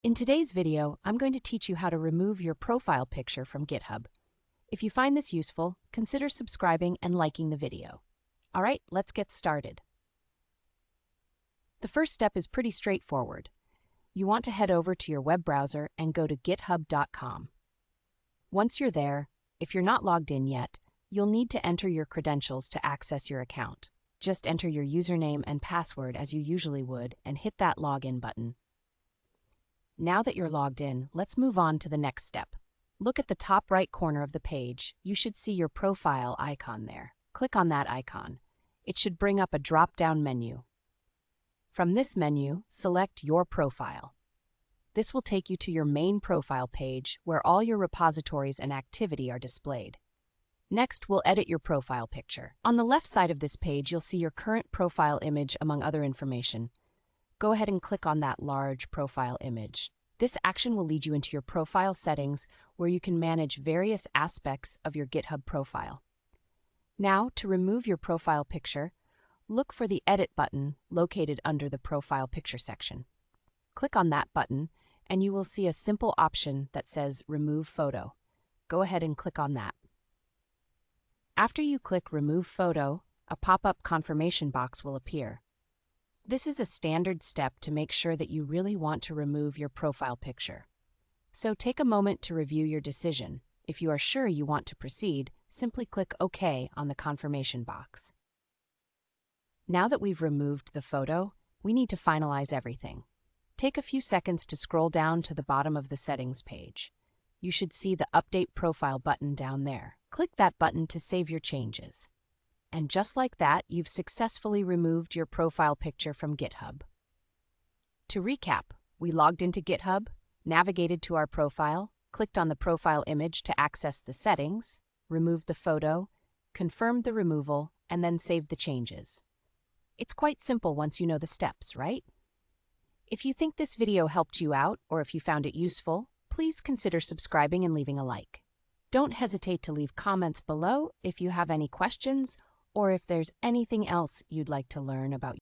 In today's video, I'm going to teach you how to remove your profile picture from GitHub. If you find this useful, consider subscribing and liking the video. All right, let's get started. The first step is pretty straightforward. You want to head over to your web browser and go to github.com. Once you're there, if you're not logged in yet, you'll need to enter your credentials to access your account. Just enter your username and password as you usually would and hit that login button. Now that you're logged in, let's move on to the next step. Look at the top right corner of the page. You should see your profile icon there. Click on that icon. It should bring up a drop-down menu. From this menu, select Your Profile. This will take you to your main profile page where all your repositories and activity are displayed. Next, we'll edit your profile picture. On the left side of this page, you'll see your current profile image among other information. Go ahead and click on that large profile image. This action will lead you into your profile settings where you can manage various aspects of your GitHub profile. Now, to remove your profile picture, look for the Edit button located under the Profile Picture section. Click on that button and you will see a simple option that says Remove Photo. Go ahead and click on that. After you click Remove Photo, a pop-up confirmation box will appear. This is a standard step to make sure that you really want to remove your profile picture. So take a moment to review your decision. If you are sure you want to proceed, simply click OK on the confirmation box. Now that we've removed the photo, we need to finalize everything. Take a few seconds to scroll down to the bottom of the settings page. You should see the Update Profile button down there. Click that button to save your changes. And just like that, you've successfully removed your profile picture from GitHub. To recap, we logged into GitHub, navigated to our profile, clicked on the profile image to access the settings, removed the photo, confirmed the removal, and then saved the changes. It's quite simple once you know the steps, right? If you think this video helped you out, or if you found it useful, please consider subscribing and leaving a like. Don't hesitate to leave comments below if you have any questions or if there's anything else you'd like to learn about